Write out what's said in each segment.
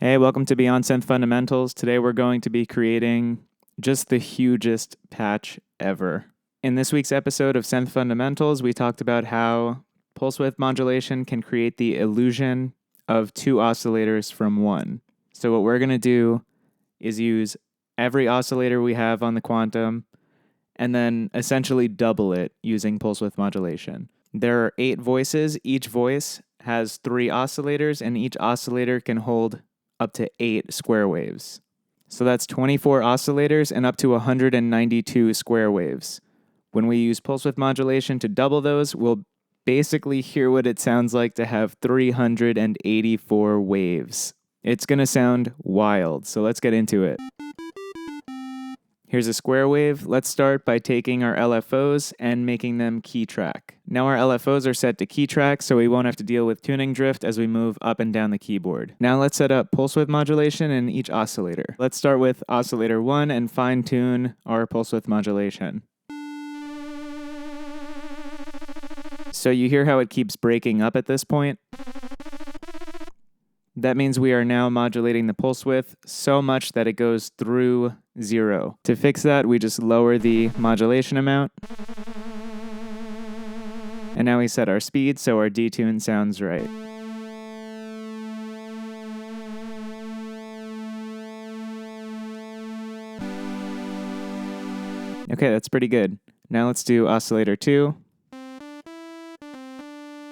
Hey, welcome to Beyond Synth Fundamentals. Today we're going to be creating just the hugest patch ever. In this week's episode of Synth Fundamentals, we talked about how pulse width modulation can create the illusion of two oscillators from one. So what we're going to do is use every oscillator we have on the quantum and then essentially double it using pulse width modulation. There are 8 voices. Each voice has 3 oscillators, and each oscillator can hold up to 8 square waves. So that's 24 oscillators and up to 192 square waves. When we use pulse width modulation to double those, we'll basically hear what it sounds like to have 384 waves. It's going to sound wild, so let's get into it. Here's a square wave. Let's start by taking our LFOs and making them key track. Now our LFOs are set to key track, so we won't have to deal with tuning drift as we move up and down the keyboard. Now let's set up pulse width modulation in each oscillator. Let's start with oscillator 1 and fine tune our pulse width modulation. So you hear how it keeps breaking up at this point? That means we are now modulating the pulse width so much that it goes through 0. To fix that, we just lower the modulation amount. And now we set our speed so our detune sounds right. Okay, that's pretty good. Now let's do oscillator 2.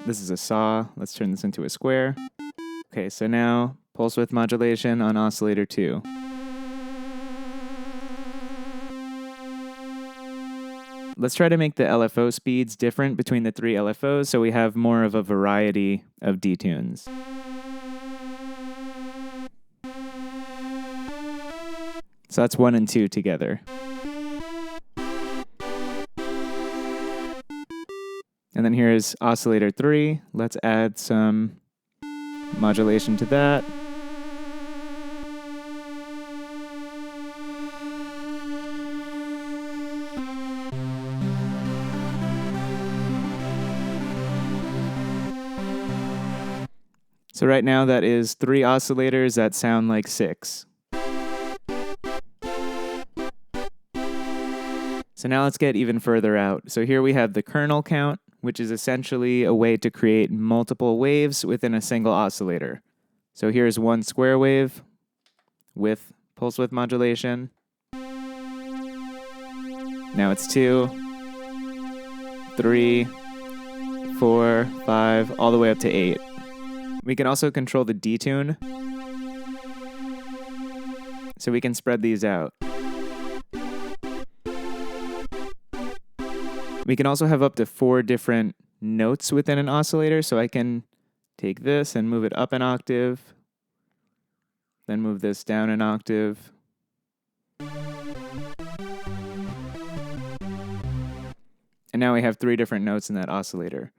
This is a saw. Let's turn this into a square. Okay, so now pulse width modulation on oscillator 2. Let's try to make the LFO speeds different between the 3 LFOs so we have more of a variety of detunes. So that's 1 and 2 together. And then here's oscillator 3. Let's add some modulation to that. So right now that is 3 oscillators that sound like 6. So now let's get even further out. So here we have the kernel count, which is essentially a way to create multiple waves within a single oscillator. So here's 1 square wave with pulse width modulation. Now it's 2, 3, 4, 5, all the way up to 8. We can also control the detune, so we can spread these out. We can also have up to 4 different notes within an oscillator, so I can take this and move it up an octave, then move this down an octave. And now we have 3 different notes in that oscillator.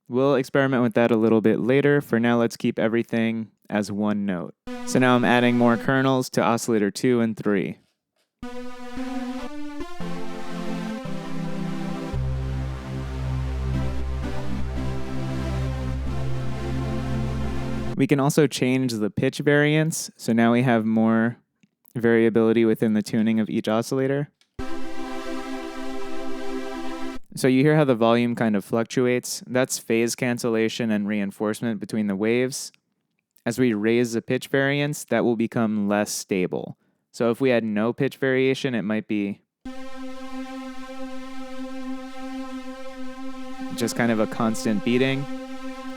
We'll experiment with that a little bit later. For now, let's keep everything as 1 note. So now I'm adding more kernels to oscillator 2 and 3. We can also change the pitch variance, so now we have more variability within the tuning of each oscillator. So you hear how the volume kind of fluctuates. That's phase cancellation and reinforcement between the waves. As we raise the pitch variance, that will become less stable. So if we had no pitch variation, it might be just kind of a constant beating.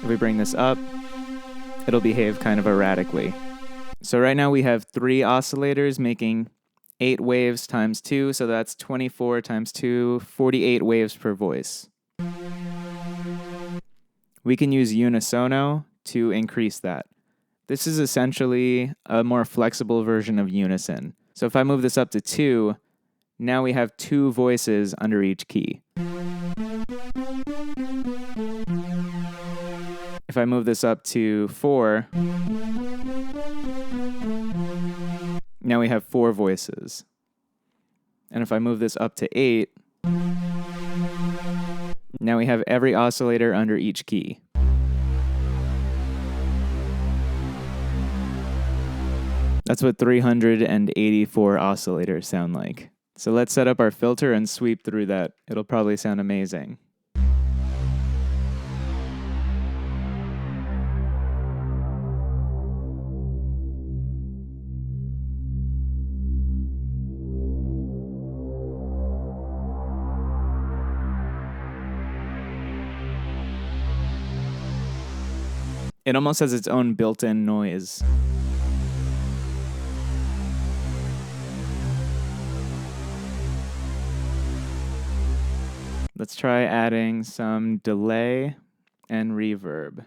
If we bring this up, it'll behave kind of erratically. So right now we have 3 oscillators making 8 waves times 2, so that's 24 times 2, 48 waves per voice. We can use unisono to increase that. This is essentially a more flexible version of unison. So if I move this up to 2, now we have 2 voices under each key. If I move this up to 4, now we have 4 voices. And if I move this up to 8, now we have every oscillator under each key. That's what 384 oscillators sound like. So let's set up our filter and sweep through that. It'll probably sound amazing. It almost has its own built-in noise. Let's try adding some delay and reverb.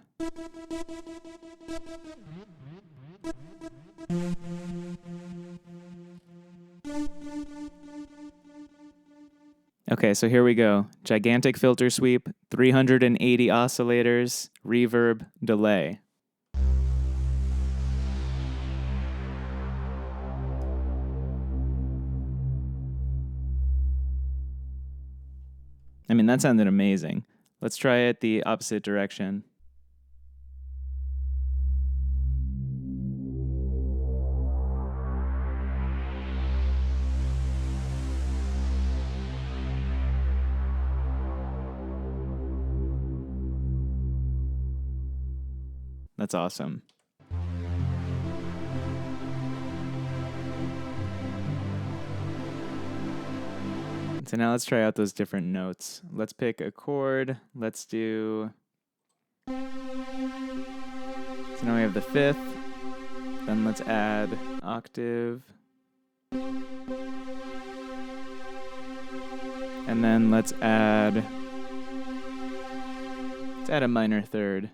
Okay, so here we go. Gigantic filter sweep, 380 oscillators, reverb, delay. I mean, that sounded amazing. Let's try it the opposite direction. That's awesome. So now let's try out those different notes. Let's pick a chord. Let's do... So now we have the fifth. Then let's add octave. And then let's add a minor third.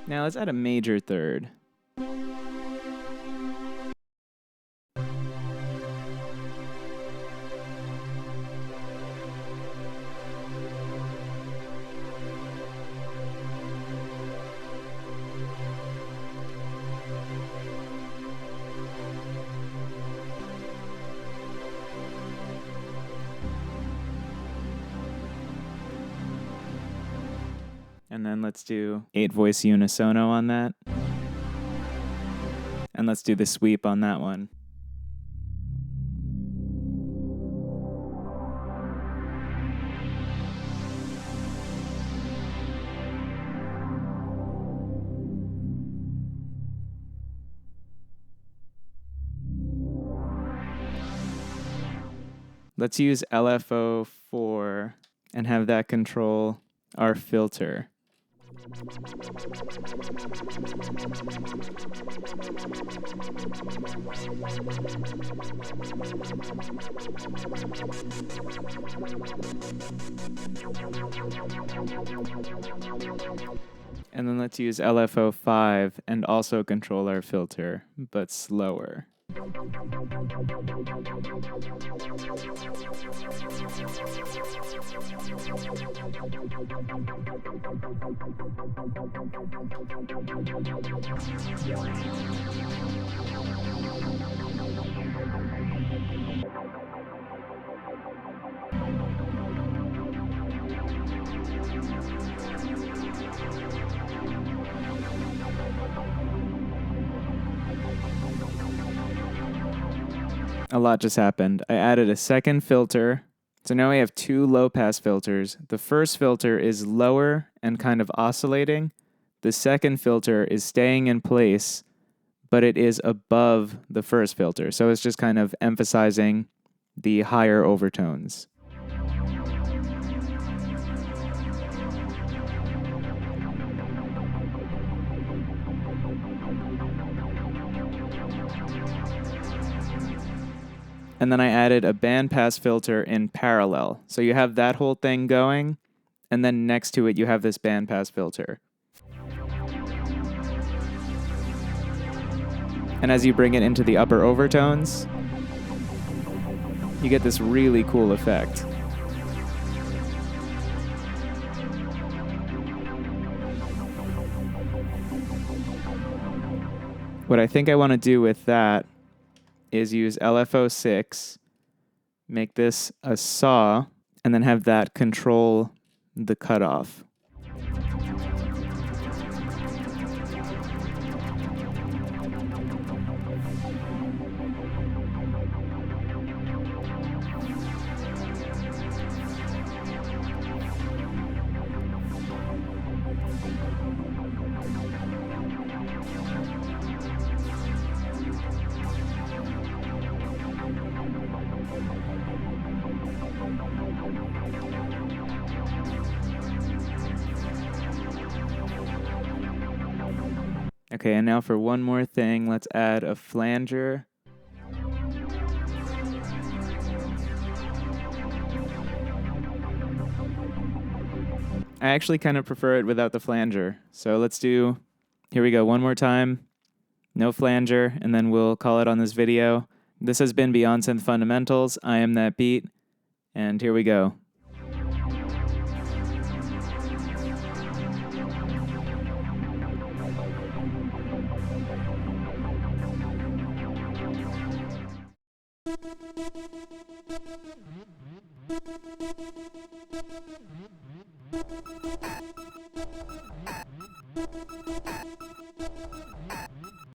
Now let's add a major third. And then let's do 8-voice unisono on that. And let's do the sweep on that one. Let's use LFO 4 and have that control our filter. And then let's use LFO 5 and also control our filter, but slower. A lot just happened. I added a second filter. So now we have two low-pass filters. The first filter is lower and kind of oscillating. The second filter is staying in place, but it is above the first filter. So it's just kind of emphasizing the higher overtones. And then I added a bandpass filter in parallel. So you have that whole thing going, and then next to it you have this bandpass filter. And as you bring it into the upper overtones, you get this really cool effect. What I think I want to do with that is use LFO 6, make this a saw, and then have that control the cutoff. Okay, and now for one more thing, let's add a flanger. I actually kind of prefer it without the flanger. So let's do, here we go, one more time. No flanger, and then we'll call it on this video. This has been Beyond Synth Fundamentals. I am that beat, and here we go.